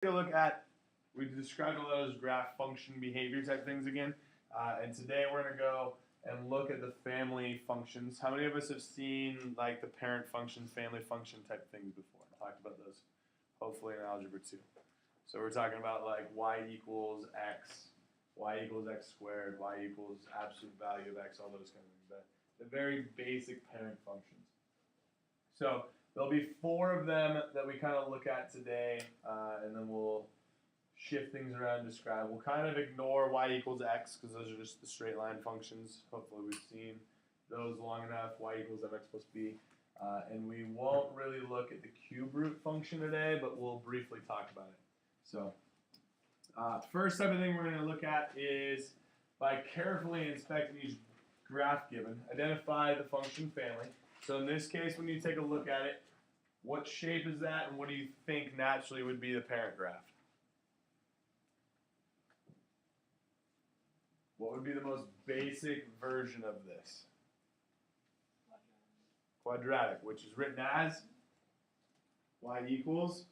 Take a look at, we described a lot of those graph function behavior type things again. And today we're going to go and look at the family functions. How many of us have seen like the parent function, family function type things before? I talked about those hopefully in Algebra 2. So we're talking about like y equals x squared, y equals absolute value of x, all those kind of things. The very basic parent functions. So there'll be 4 of them that we kind of look at today, and then we'll shift things around and describe. We'll kind of ignore y equals x because those are just the straight line functions. Hopefully we've seen those long enough, y equals mx plus b. And we won't really look at the cube root function today, but we'll briefly talk about it. So first type of thing we're going to look at is by carefully inspecting each graph given, identify the function family. So in this case, when you take a look at it, what shape is that, and what do you think naturally would be the parent graph? What would be the most basic version of this? Quadratic, which is written as y equals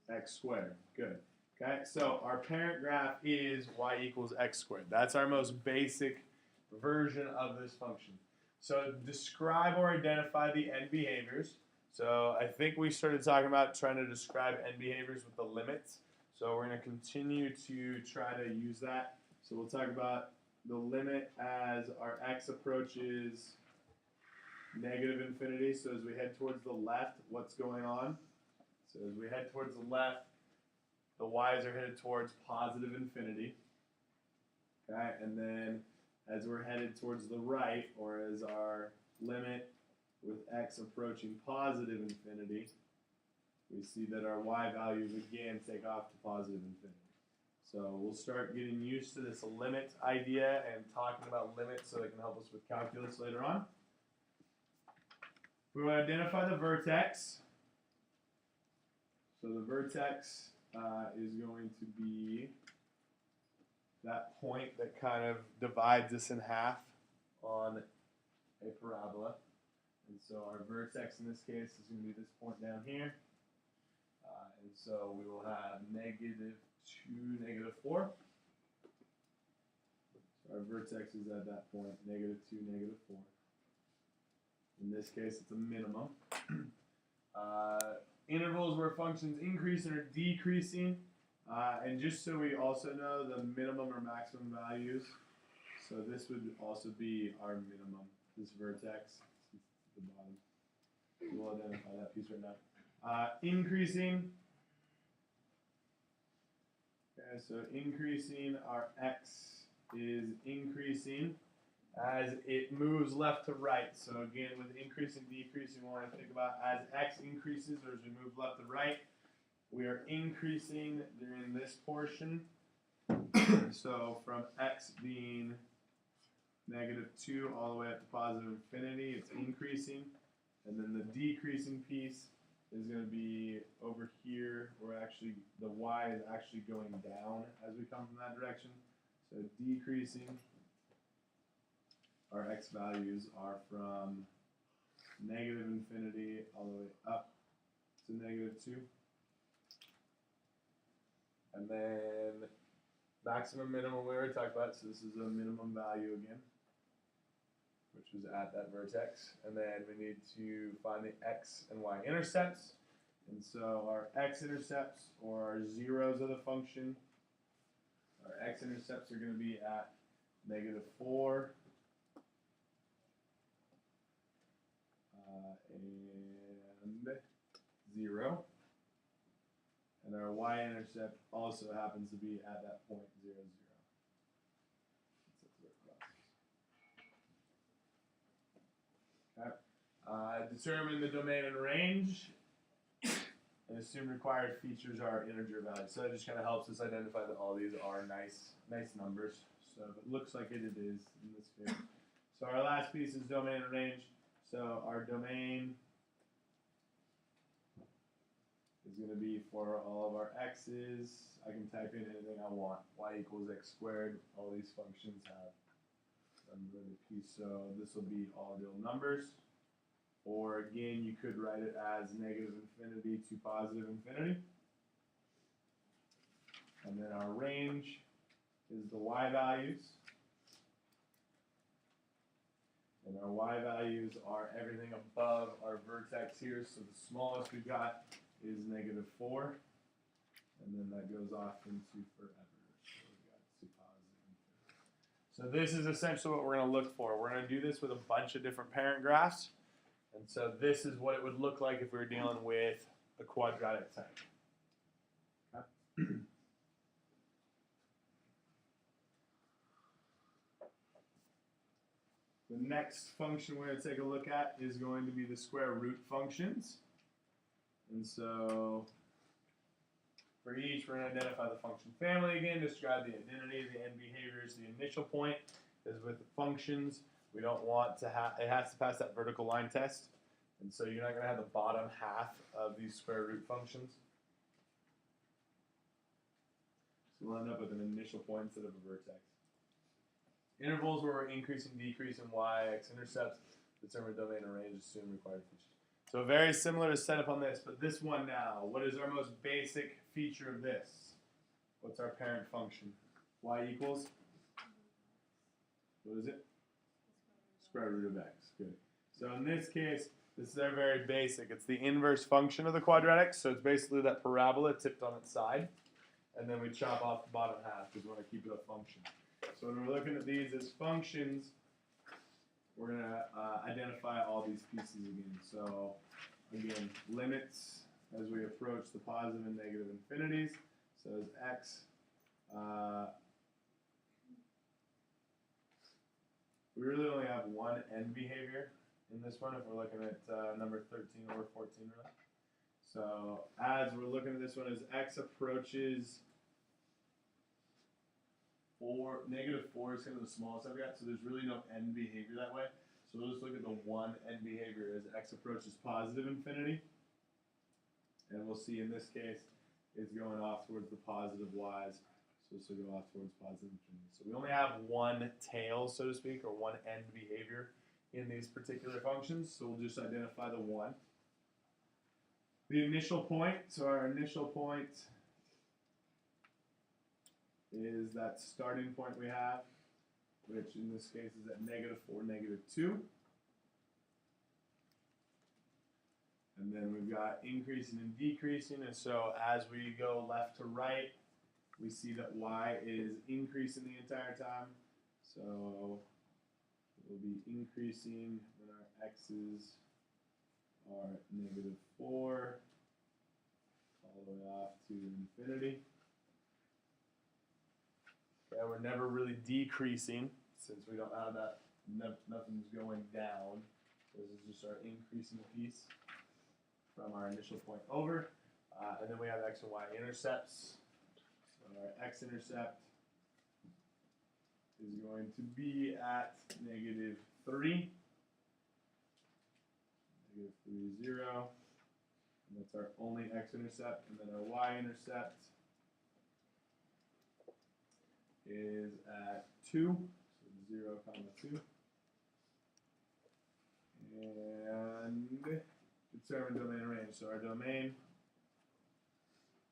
x squared. Good. Okay, so our parent graph is y equals x squared. That's our most basic version of this function. So describe or identify the end behaviors. So I think we started talking about trying to describe end behaviors with the limits. So we're going to continue to try to use that. So we'll talk about the limit as our x approaches negative infinity. So as we head towards the left, what's going on? So as we head towards the left, the y's are headed towards positive infinity. Okay, and then as we're headed towards the right, or as our limit with x approaching positive infinity, we see that our y values again take off to positive infinity. So we'll start getting used to this limit idea and talking about limits so it can help us with calculus later on. We want to identify the vertex. So the vertex is going to be that point that kind of divides us in half on a parabola. And so our vertex in this case is going to be this point down here. And so we will have negative 2, negative 4. So our vertex is at that point, negative 2, negative 4. In this case, it's a minimum. Intervals where functions increasing or decreasing. And just so we also know the minimum or maximum values, so this would also be our minimum, this vertex, at the bottom. We'll identify that piece right now. Increasing, okay, so increasing, our x is increasing as it moves left to right. So again, with increasing, decreasing, we want to think about as x increases or as we move left to right, we are increasing during this portion. So from x being negative 2 all the way up to positive infinity, it's increasing. And then the decreasing piece is going to be over here where actually the y is actually going down as we come from that direction. So decreasing, our x values are from negative infinity all the way up to negative 2. And then maximum, minimum, we already talked about, so this is a minimum value again, which was at that vertex. And then we need to find the x and y intercepts. And so our x-intercepts, or our zeros of the function, our x-intercepts are going to be at negative 4, and 0. And our y-intercept also happens to be at that point 0, 0. Okay. Determine the domain and range, and assume required features are integer values. So it just kind of helps us identify that all these are nice numbers. So if it looks like it, it is in this case. So our last piece is domain and range. So our domain is going to be for all of our x's. I can type in anything I want. Y equals x squared. All these functions have a piece. So this will be all real numbers. Or again, you could write it as negative infinity to positive infinity. And then our range is the y values. And our y values are everything above our vertex here. So the smallest we got is -4. And then that goes off into forever. So we got to positive infinity. So this is essentially what we're going to look for. We're going to do this with a bunch of different parent graphs. And so this is what it would look like if we were dealing with a quadratic type. Okay. The next function we're going to take a look at is going to be the square root functions. And so for each, we're going to identify the function family again, describe the identity of the end behaviors. The initial point is with the functions. We don't want to have, it has to pass that vertical line test. And so you're not going to have the bottom half of these square root functions. So we'll end up with an initial point instead of a vertex. Intervals where we're increasing, decreasing y, x-intercepts, determine domain and range, assume required features. So very similar to setup on this, but this one now, what is our most basic feature of this? What's our parent function? Y equals? What is it? Square root of x. Good. So in this case, this is our very basic. It's the inverse function of the quadratic, so it's basically that parabola tipped on its side. And then we chop off the bottom half because we want to keep it a function. So when we're looking at these as functions, we're going to identify all these pieces again. So again, limits as we approach the positive and negative infinities. So as x, we really only have one end behavior in this one if we're looking at number 13 or 14 really. So as we're looking at this one, as x approaches -4 is kind of the smallest I've got, so there's really no end behavior that way. So we'll just look at the one end behavior as x approaches positive infinity. And we'll see in this case, it's going off towards the positive y's. So this will go off towards positive infinity. So we only have one tail, so to speak, or one end behavior in these particular functions. So we'll just identify the one. The initial point, so our initial point is that starting point we have, which in this case is at -4, -2. And then we've got increasing and decreasing, and so as we go left to right, we see that y is increasing the entire time. So it will be increasing when our x's are -4 all the way off to infinity. Okay, we're never really decreasing since we don't have that, nothing's going down. This is just our increasing piece from our initial point over. And then we have x and y intercepts. So our x-intercept is going to be at -3. -3, 0. And that's our only x-intercept. And then our y-intercept is at 2. So 0, 2. And determine domain and range. So our domain,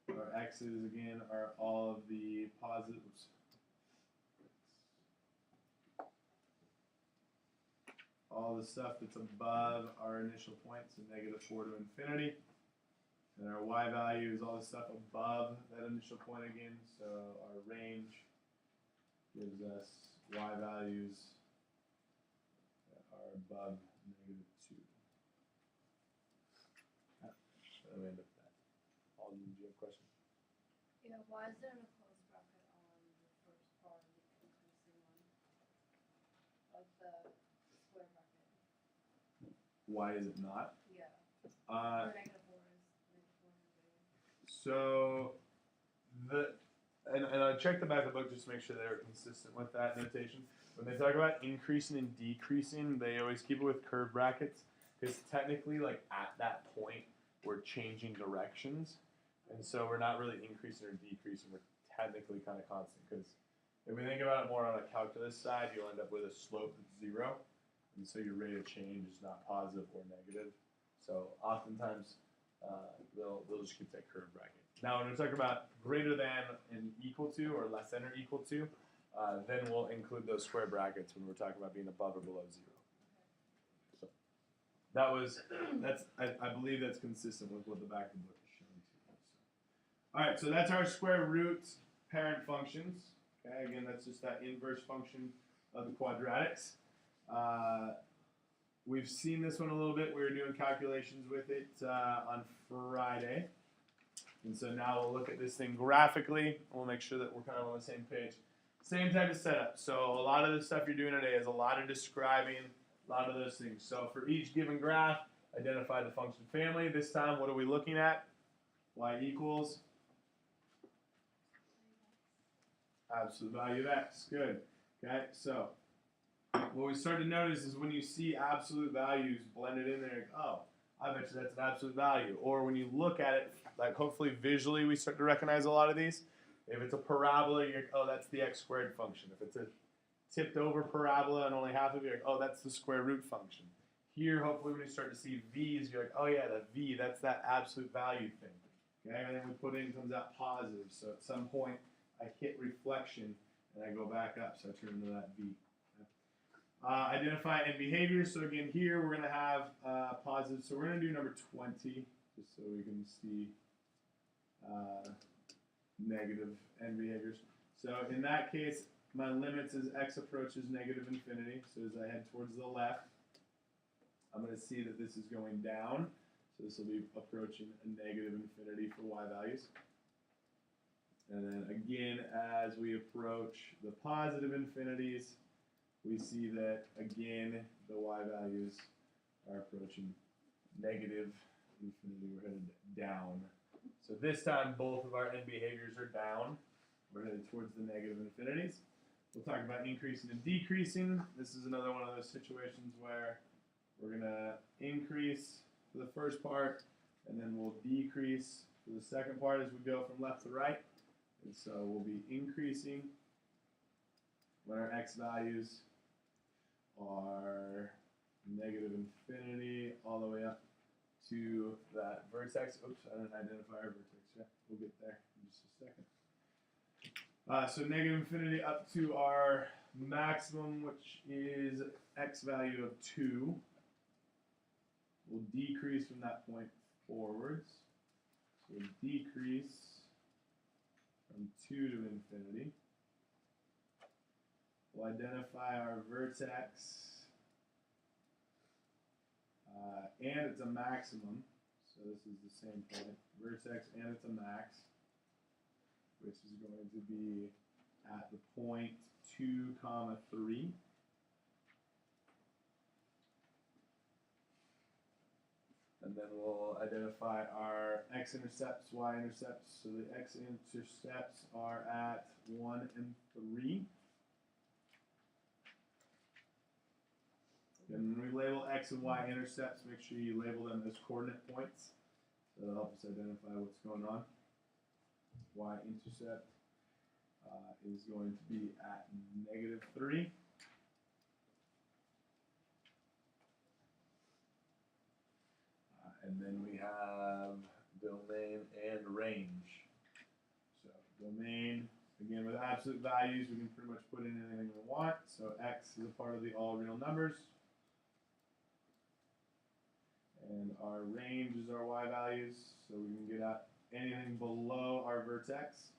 our x's again are all of the positives. All the stuff that's above our initial point, so -4 to infinity. And our y value is all the stuff above that initial point again. So our range gives us y values that are above -2. So we end up with that. Paul, did you have a question? Yeah, why is there a closed bracket on the first part of the increasing one? Like the square bracket? Why is it not? Yeah. Or -4 is -4. So and I checked the back of the book just to make sure they were consistent with that notation. When they talk about increasing and decreasing, they always keep it with curved brackets because technically, like at that point, we're changing directions, and so we're not really increasing or decreasing. We're technically kind of constant because if we think about it more on a calculus side, you'll end up with a slope that's 0, and so your rate of change is not positive or negative. So oftentimes they'll just keep that curve bracket. Now when we talk about greater than and equal to, or less than or equal to, then we'll include those square brackets when we're talking about being above or below 0. So I believe that's consistent with what the back of the book is showing too. So. All right, so that's our square root parent functions. Okay, again, that's just that inverse function of the quadratics. We've seen this one a little bit. We were doing calculations with it on Friday. And so now we'll look at this thing graphically. We'll make sure that we're kind of on the same page. Same type of setup. So a lot of the stuff you're doing today is a lot of describing, a lot of those things. So for each given graph, identify the function family. This time, what are we looking at? Y equals absolute value of x. Good. Okay, so what we start to notice is when you see absolute values blended in there, like, oh, I bet you that's an absolute value. Or when you look at it, like hopefully visually we start to recognize a lot of these. If it's a parabola, you're like, oh, that's the x squared function. If it's a tipped over parabola and only half of it, you're like, oh, that's the square root function. Here, hopefully when you start to see v's, you're like, oh yeah, that v, that's that absolute value thing. Okay, and then we put in, it comes out positive. So at some point, I hit reflection and I go back up, so I turn into that v. Identify end behaviors. So again, here we're going to have positive. So we're going to do number 20, just so we can see negative end behaviors. So in that case, my limits as x approaches negative infinity. So as I head towards the left, I'm going to see that this is going down. So this will be approaching a negative infinity for y values. And then again, as we approach the positive infinities, we see that, again, the y values are approaching negative infinity. We're headed down. So this time, both of our end behaviors are down. We're headed towards the negative infinities. We'll talk about increasing and decreasing. This is another one of those situations where we're going to increase for the first part, and then we'll decrease for the second part as we go from left to right. And so we'll be increasing when our x values are negative infinity all the way up to that vertex. Oops, I didn't identify our vertex yet. We'll get there in just a second. So negative infinity up to our maximum, which is x value of 2. We'll decrease from that point forwards. So we'll decrease from 2 to infinity. We'll identify our vertex, and it's a maximum, so this is the same point, vertex and it's a max, which is going to be at the point 2, 3. And then we'll identify our x-intercepts, y-intercepts. So the x-intercepts are at 1 and 3. And when we label x and y intercepts, make sure you label them as coordinate points. So that'll help us identify what's going on. Y-intercept is going to be at -3. And then we have domain and range. So domain, again, with absolute values, we can pretty much put in anything we want. So x is a part of the all real numbers. And our range is our y values, so we can get out anything below our vertex.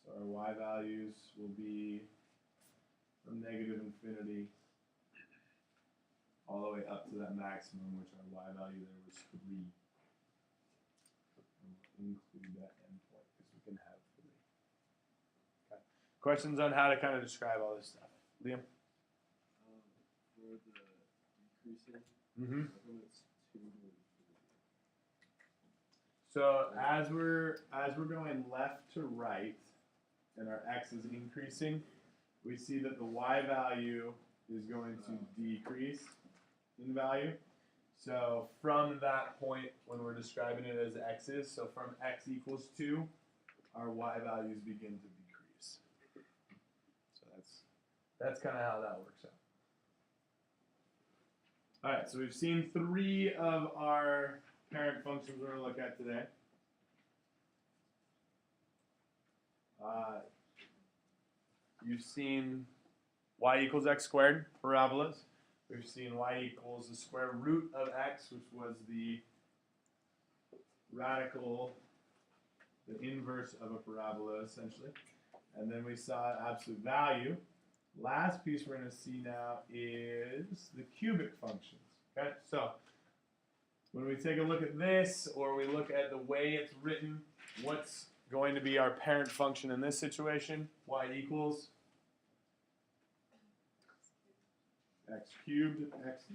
So our y values will be from negative infinity all the way up to that maximum, which our y value there was 3. And we'll include that endpoint because we can have 3. Okay. Questions on how to kind of describe all this stuff? Liam? For the decreasing, Mm-hmm. how come it's 2 to infinity? So as we're going left to right, and our x is increasing, we see that the y value is going to decrease in value. So from that point, when we're describing it as x's, so from x equals 2, our y values begin to decrease. So that's kind of how that works out. All right, so we've seen 3 of our parent functions we're going to look at today. You've seen y equals x squared, parabolas. We've seen y equals the square root of x, which was the radical, the inverse of a parabola, essentially. And then we saw absolute value. Last piece we're going to see now is the cubic functions. Okay, so when we take a look at this, or we look at the way it's written, what's going to be our parent function in this situation? Y equals x cubed, x.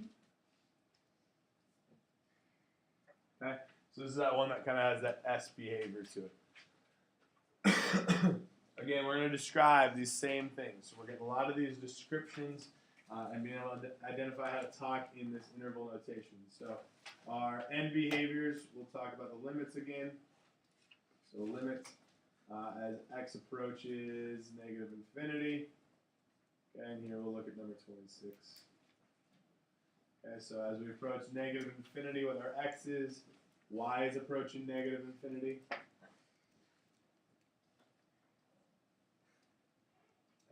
Okay, so this is that one that kind of has that S behavior to it. Again, we're going to describe these same things. So we're getting a lot of these descriptions and being able to identify how to talk in this interval notation. So our end behaviors, we'll talk about the limits again. So limits as x approaches negative infinity. Okay, and here we'll look at number 26. Okay, so as we approach negative infinity with our x's, y is approaching negative infinity.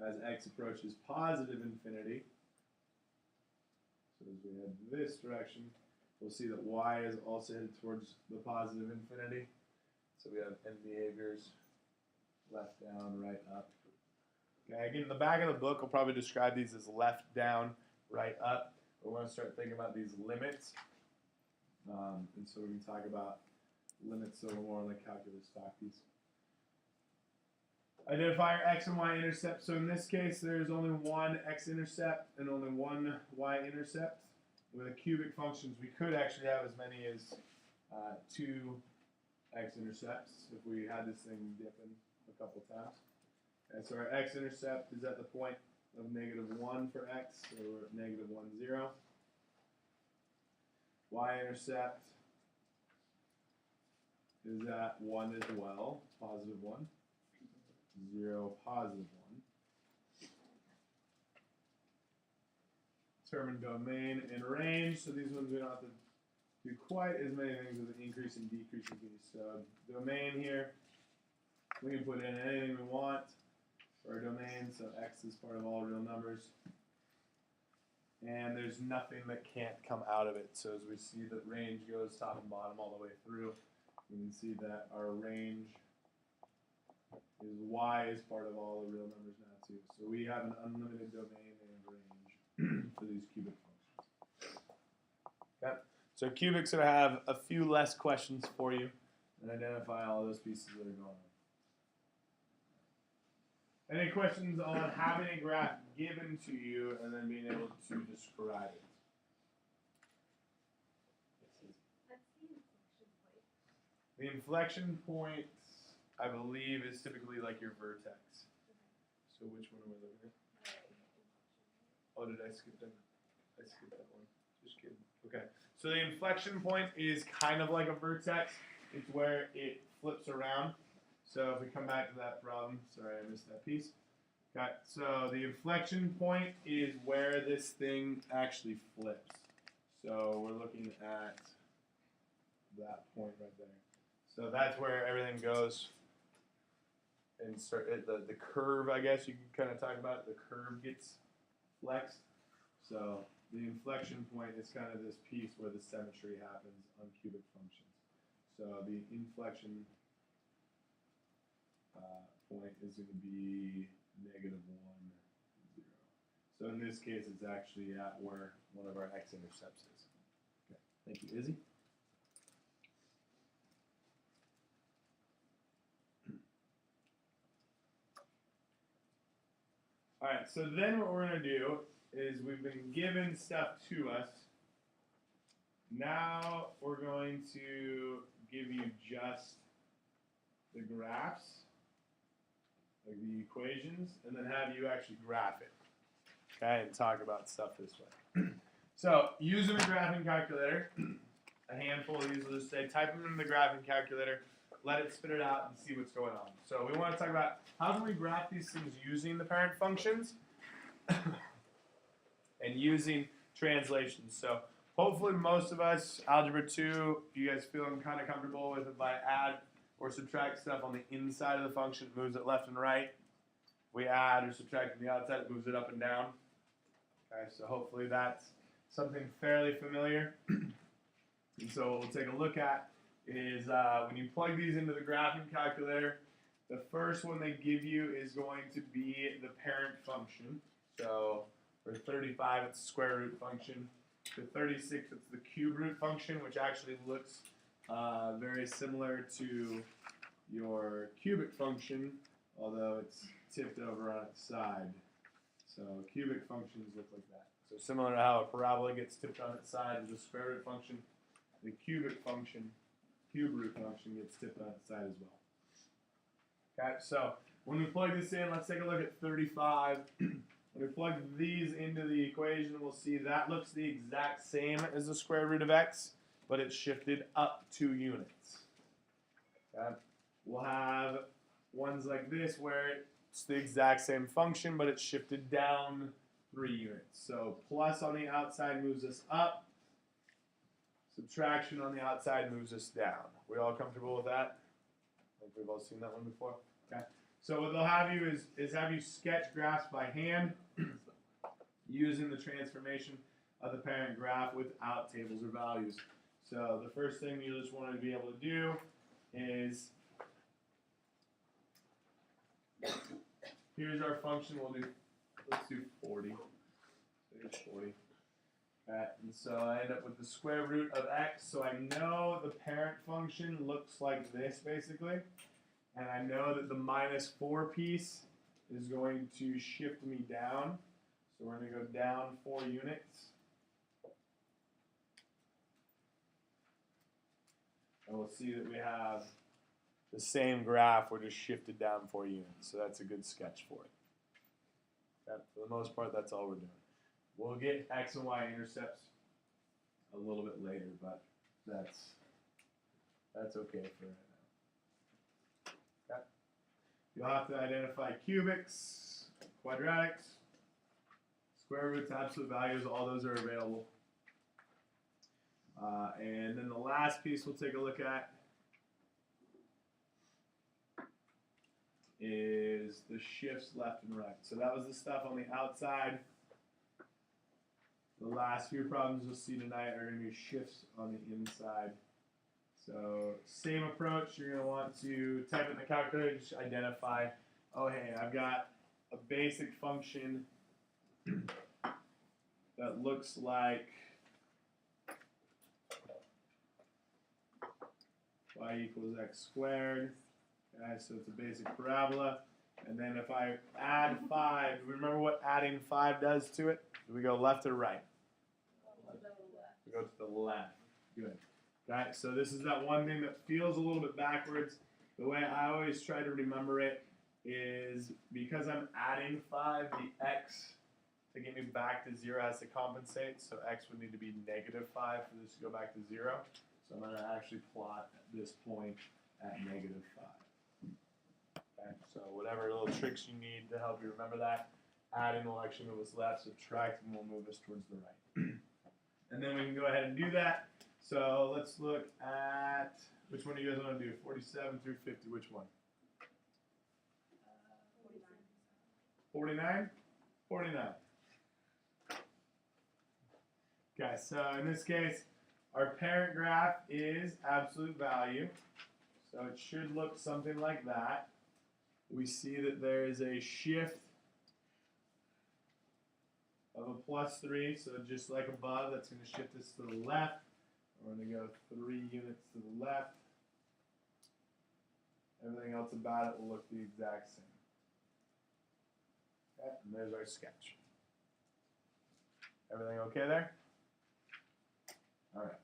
As x approaches positive infinity, so as we head this direction, we'll see that y is also headed towards the positive infinity. So we have end behaviors, left down, right up. Okay, again, in the back of the book, we'll probably describe these as left down, right up. But we're going to start thinking about these limits. And so we can talk about limits a little more on the calculus talk piece. Identify our x and y intercept. So in this case, there's only one x-intercept and only one y-intercept. With the cubic functions, we could actually have as many as 2 x-intercepts if we had this thing dipping a couple times. Okay, so our x-intercept is at the point of -1 for x, so we're at -1, 0. Y-intercept is at 1 as well, positive 1. 0, positive 1. Determine domain and range. So these ones we don't have to do quite as many things with the increase and decreasing piece. So domain here, we can put in anything we want for our domain. So x is part of all real numbers. And there's nothing that can't come out of it. So as we see the range goes top and bottom all the way through, we can see that our range is y is part of all the real numbers now too. So we have an unlimited domain and range for these cubic functions. Okay. So cubics are have a few less questions for you and identify all those pieces that are going on. Any questions on having a graph given to you and then being able to describe it? What's the inflection point? The inflection point, I believe, is typically like your vertex. So which one are we looking at? Oh, did I skip that? I skipped that one. Just kidding. Okay. So the inflection point is kind of like a vertex. It's where it flips around. So if we come back to that problem, sorry I missed that piece. Okay. So the inflection point is where this thing actually flips. So we're looking at that point right there. So that's where everything goes. And start the curve, I guess you can kind of talk about. The curve gets flexed. So the inflection point is kind of this piece where the symmetry happens on cubic functions. So the inflection point is going to be -1, 0. So in this case, it's actually at where one of our x-intercepts is. Okay. Thank you, Izzy. All right, so then what we're going to do is we've been given stuff to us. Now we're going to give you just the graphs, like the equations, and then have you actually graph it, okay, and talk about stuff this way. So using a graphing calculator, a handful of these will just say type them in the graphing calculator, let it spit it out, and see what's going on. So we want to talk about how can we graph these things using the parent functions and using translations. So hopefully most of us, Algebra 2, you guys feeling kind of comfortable with if I add or subtract stuff on the inside of the function, it moves it left and right. If we add or subtract on the outside, it moves it up and down. Okay, so hopefully that's something fairly familiar. And so what we'll take a look at is when you plug these into the graphing calculator, the first one they give you is going to be the parent function. So for 35, it's the square root function. For 36, it's the cube root function, which actually looks very similar to your cubic function, although it's tipped over on its side. So cubic functions look like that. So similar to how a parabola gets tipped on its side as a square root function, the cubic function, cube root function, gets tipped on its side as well. Okay, so when we plug this in, let's take a look at 35. When we plug these into the equation, we'll see that looks the exact same as the square root of x, but it's shifted up 2 units. Okay? We'll have ones like this where it's the exact same function, but it's shifted down 3 units. So plus on the outside moves us up. Subtraction on the outside moves us down. We all comfortable with that? I think we've all seen that one before. Okay. So what they'll have you is have you sketch graphs by hand using the transformation of the parent graph without tables or values. So the first thing you just want to be able to do is, here's our function. Let's do 40. So here's 40. And so I end up with the square root of x. So I know the parent function looks like this basically. And I know that the -4 piece is going to shift me down. So we're going to go down 4 units. And we'll see that we have the same graph, we're just shifted down 4 units. So that's a good sketch for it. Okay, for the most part, that's all we're doing. We'll get x and y intercepts a little bit later, but that's okay for right now. Okay. You'll have to identify cubics, quadratics, square roots, absolute values, all those are available. And then the last piece we'll take a look at is the shifts left and right. So that was the stuff on the outside. The last few problems you'll see tonight are going to be shifts on the inside. So same approach, you're going to want to type it in the calculator, just identify, oh hey, I've got a basic function that looks like y equals x squared. Okay, so it's a basic parabola. And then if I add 5, do we remember what adding 5 does to it? Do we go left or right? We go to the left. Good. Okay, so this is that one thing that feels a little bit backwards. The way I always try to remember it is because I'm adding 5, the x to get me back to 0 has to compensate. So x would need to be -5 for this to go back to 0. So I'm going to actually plot at this point at -5. Okay, so whatever little tricks you need to help you remember that, adding will actually move us left, subtracting will move us towards the right. And then we can go ahead and do that. So let's look at, which one do you guys want to do? 47 through 50, which one? 49? 49. Okay, so in this case, our parent graph is absolute value. So it should look something like that. We see that there is a shift of a +3, so just like above, that's going to shift us to the left. We're going to go 3 units to the left. Everything else about it will look the exact same. Okay, and there's our sketch. Everything okay there? All right.